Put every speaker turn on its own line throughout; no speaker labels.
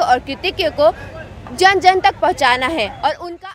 और कृतज्ञ को जन जन तक पहुंचाना है और उनका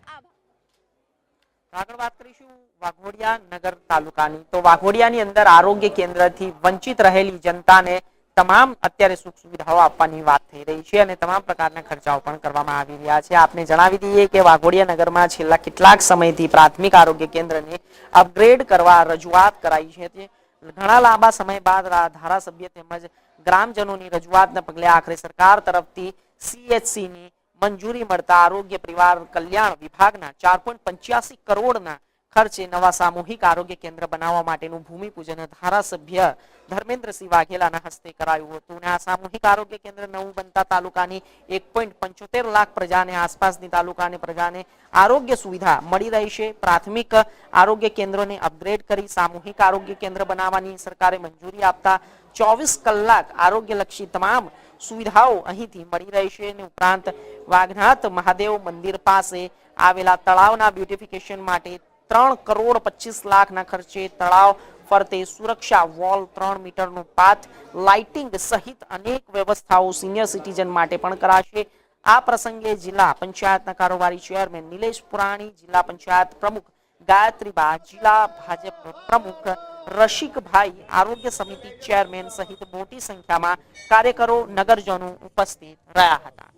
આગળ વાત કરીશું વાઘોડિયા નગર તાલુકાની તો વાઘોડિયાની અંદર આરોગ્ય કેન્દ્રથી વંચિત રહેલી જનતાને તમામ અત્યારે સુખ સુવિધાઓ આપવાની વાત થઈ રહી છે અને તમામ પ્રકારના ખર્ચાઓ પણ કરવામાં આવી રહ્યા છે। આપને જણાવી દઈએ કે વાઘોડિયા નગરમાં છેલ્લા કેટલાક સમયથી પ્રાથમિક આરોગ્ય કેન્દ્રને અપગ્રેડ કરવા રજૂઆત કરાઈ છે। ઘણા લાંબા સમય બાદ ધારાસભ્ય તેમજ ગ્રામજનોની રજૂઆતને પગલે આખરે સરકાર તરફથી CHC ની મંજૂરી મળતા આરોગ્ય પરિવાર કલ્યાણ વિભાગના 4.85 કરોડના ખર્ચે નવા સામૂહિક આરોગ્ય કેન્દ્ર બનાવવા માટેનું ભૂમિપૂજન ધારાસભ્ય ધર્મેન્દ્રસિંહ વાઘેલાના હસ્તે કરાયું હતું અને આ સામૂહિક આરોગ્ય કેન્દ્ર નવું બનતા તાલુકાની 1.75 લાખ પ્રજાને આસપાસની તાલુકાની પ્રજાને આરોગ્ય સુવિધા મળી રહેશે। પ્રાથમિક આરોગ્ય કેન્દ્રોને અપગ્રેડ કરી સામૂહિક આરોગ્ય કેન્દ્ર બનાવવાની સરકારે મંજૂરી આપતા 24 કલાક આરોગ્યલક્ષી તમામ સુવિધાઓ અહીંથી મળી રહેશે અને ઉપરાંત વાઘનાથ મહાદેવ મંદિર પાસે આવેલા તળાવના બ્યુટિફિકેશન માટે 3 કરોડ 25 લાખના ખર્ચે તળાવ ફરતે સુરક્ષા વોલ 3 મીટરનું પાથ લાઇટિંગ સહિત અનેક વ્યવસ્થાઓ સિનિયર સિટીઝન માટે પણ કરાશે। આ પ્રસંગે જિલ્લા પંચાયતના કારોબારી ચેરમેન નિલેશ પુરાણી, જિલ્લા પંચાયત પ્રમુખ ગાયત્રીબા, જિલ્લા ભાજપ પ્રમુખ રશિકભાઈ, આરોગ્ય સમિતિ ચેરમેન સહિત મોટી સંખ્યામાં કાર્યકરો નગરજનો ઉપસ્થિત રહ્યા હતા।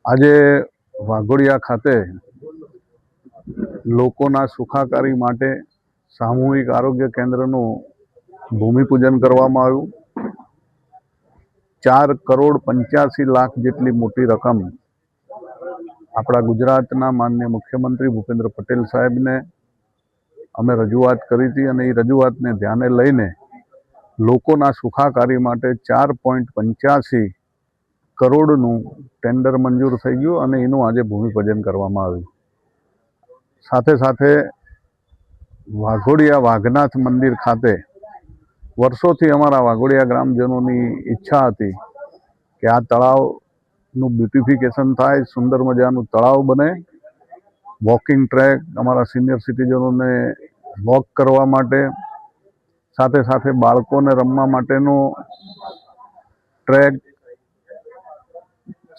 આજે વાઘોડિયા ખાતે લોકોના સુખાકારી માટે સામૂહિક આરોગ્ય કેન્દ્રનું ભૂમિપૂજન કરવામાં આવ્યું। 4 કરોડ 85 લાખ જેટલી મોટી રકમ આપણા ગુજરાતના માનનીય મુખ્યમંત્રી ભૂપેન્દ્ર પટેલ સાહેબને અમે રજૂઆત કરી હતી અને એ રજૂઆતને ધ્યાને લઈને લોકોના સુખાકારી માટે 4.85 કરોડનું ટેન્ડર મંજૂર થઈ ગયું અને એનું આજે ભૂમિપૂજન કરવામાં આવ્યું। સાથે સાથે વાઘોડિયા વાઘનાથ મંદિર ખાતે વર્ષોથી અમારા વાઘોડિયા ગ્રામજનોની ઈચ્છા હતી કે આ તળાવનું બ્યુટિફિકેશન થાય, સુંદર મજાનું તળાવ બને, વોકિંગ ટ્રેક અમારા સિનિયર સિટીઝનોને વોક કરવા માટે, સાથે સાથે બાળકોને રમવા માટેનો ટ્રેક,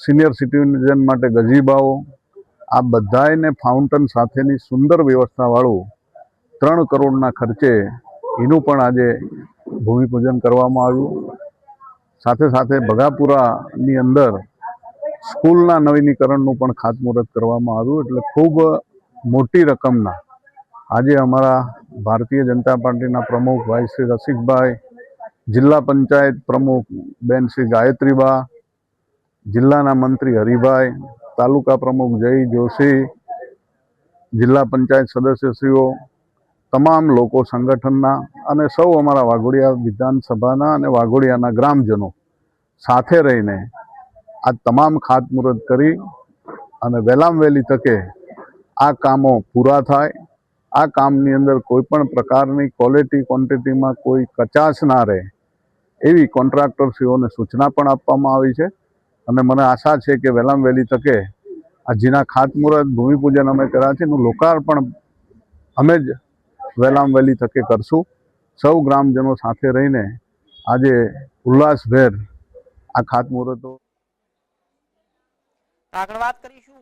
સિનિયર સિટીઝન માટે ગજીબાઓ, આ બધાને ફાઉન્ટન સાથેની સુંદર વ્યવસ્થાવાળું 3 કરોડના ખર્ચે એનું પણ આજે ભૂમિપૂજન કરવામાં આવ્યું। સાથે સાથે બગાપુરાની અંદર સ્કૂલના નવીનીકરણનું પણ ખાતમુહૂર્ત કરવામાં આવ્યું। એટલે ખૂબ મોટી રકમના આજે અમારા ભારતીય જનતા પાર્ટીના પ્રમુખ ભાઈ શ્રી રસિકભાઈ, જિલ્લા પંચાયત પ્રમુખ બેન શ્રી ગાયત્રીબા, જિલ્લાના મંત્રી હરિભાઈ, તાલુકા પ્રમુખ જય જોશી, જિલ્લા પંચાયત સદસ્યશ્રીઓ, તમામ લોકો સંગઠનના અને સૌ અમારા વાઘોડિયા વિધાનસભાના અને વાઘોડિયાના ગ્રામજનો સાથે રહીને આ તમામ ખાતમુહૂર્ત કરી અને વહેલામાં વહેલી તકે આ કામો પૂરા થાય, આ કામની અંદર કોઈ પણ પ્રકારની ક્વોલિટી ક્વોન્ટિટીમાં કોઈ કચાશ ના રહે એવી કોન્ટ્રાક્ટરશ્રીઓને સૂચના પણ આપવામાં આવી છે અને મને આશા છે કે વહેલામાં વહેલી તકે આ જેના ખાતમુહૂર્ત ભૂમિપૂજન અમે કર્યા છે એનું લોકાર્પણ અમે જ વહેલામાં વહેલી તકે કરશું। સૌ ગ્રામજનો સાથે રહીને આજે ઉલ્લાસભેર આ ખાતમુહૂર્તો
આગળ વાત કરીશું